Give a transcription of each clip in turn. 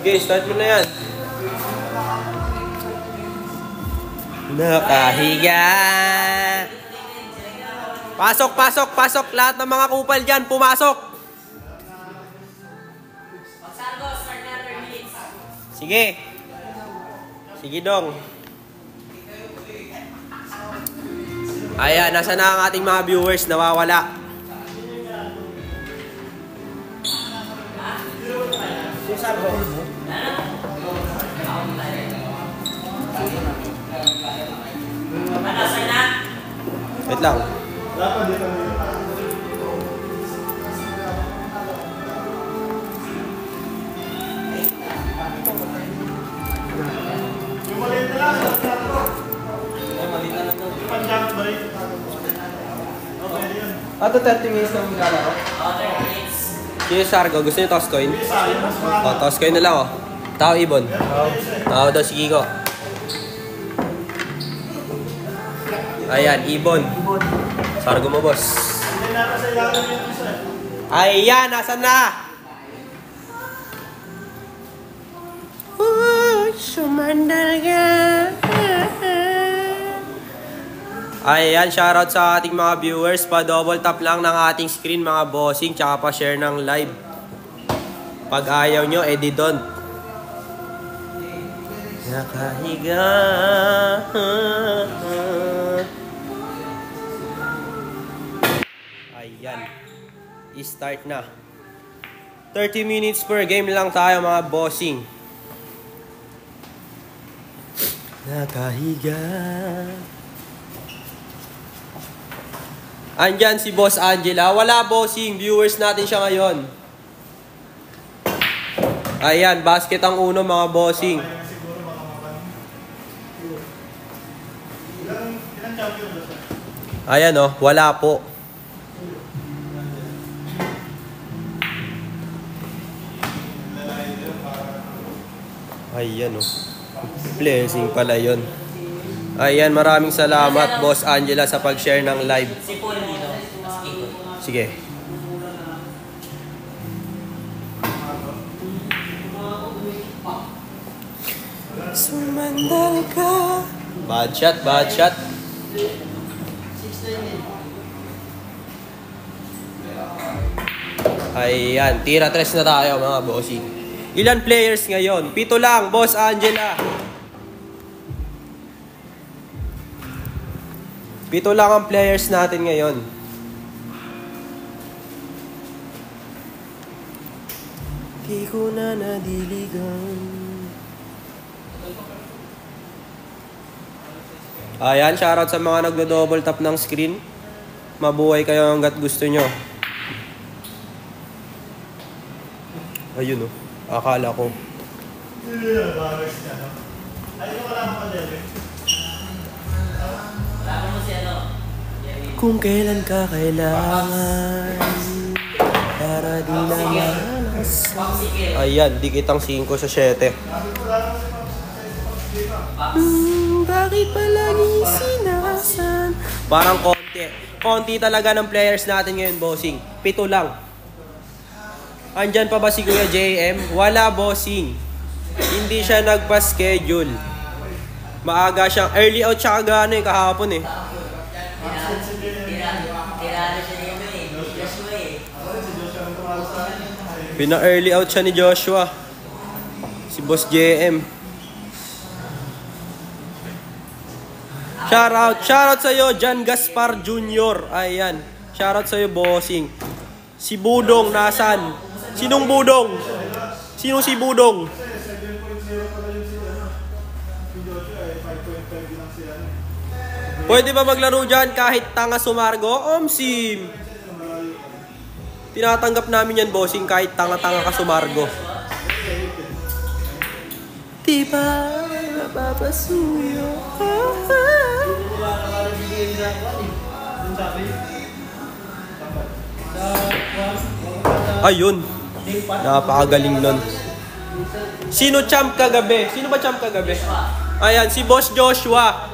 Okay, start mo na yan. Nakahiga. Pasok, pasok, pasok. Lahat ng mga kupal dyan, pumasok. Sige. Sige dong. Ayan, nasa na ang ating mga viewers? Nawawala. Wait lang. Ato 30 minutes na maglalaro. Sige, Sargo, gusto niyo toss coin? O, toss coin na lang, o. Tao, Ibon. Tao daw si Kiko. Ayan, Ibon. Sargo mo, boss. Ayan, nasan na? Sumandal ka. Ayan, shoutout sa ating mga viewers. Pa-double tap lang ng ating screen, mga bossing. Tsaka pa-share ng live. Pag ayaw nyo, edi don't. Nakahiga. Ayan. I-start na. 30 minutes per game lang tayo, mga bossing. Nakahiga. Andyan si Boss Angela. Wala, bossing. Viewers natin siya ngayon. Ayan, basket ang uno, mga bossing. Ayan, oh. Wala po. Ayan, oh. Blessing pala yun. Ayan, maraming salamat, Boss Angela, sa pag-share ng live. Sige. Sumandal ka. Bad shot, bad shot. Ayan, tira 3 na tayo, mga bossing. Ilan players ngayon? 7 lang, Boss Angela. 7 lang ang players natin ngayon. Di ko na nadiligan. Ayan, shoutout sa mga nagdo-double tap ng screen. Mabuhay kayo hanggat gusto nyo. Ayun, oh. Akala ko. Kung kailan ka kailangan para di na malasan. Ayan, di kitang 5 sa 7. Bakit palagi sinasan? Parang konti. Konti talaga ng players natin ngayon, bossing. 7 lang. Andyan pa ba si Kuya JM? Wala, bossing. Hindi siya nagpa-schedule. Maaga siyang early out siya kagano eh, kahapon eh. Pina-early out siya ni Joshua. Si Boss JM. Shoutout sa'yo, Jan Gaspar Jr. Ayan. Shoutout sa'yo, bossing. Si Budong, nasan? Sinong Budong? Sinong si Budong? Pwede ba maglaro dyan kahit tanga sumargo? Omsim! Tinatanggap namin yan, bossing, kahit tanga-tanga ka sumargo. Diba mapapasuyo? Ayun. Napakagaling nun. Sino champ kagabi? Sino ba champ kagabi? Ayan, si Boss Joshua.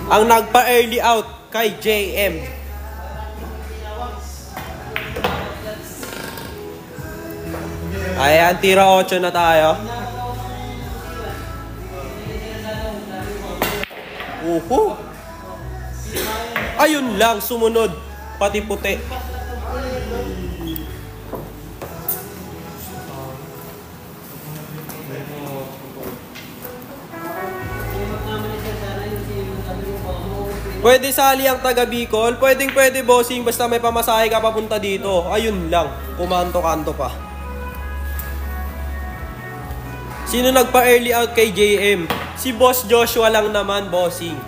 ang nagpa-early out kay JM. Ayan, tira 8 na tayo. Ayun lang, sumunod. Pati puti. Pwede sali ang taga Bicol. Pwede bossing. Basta may pamasahe ka papunta dito. Ayun lang. Kumanto-kanto pa. Sino nagpa-early out kay JM? Si Boss Joshua lang naman, bossing.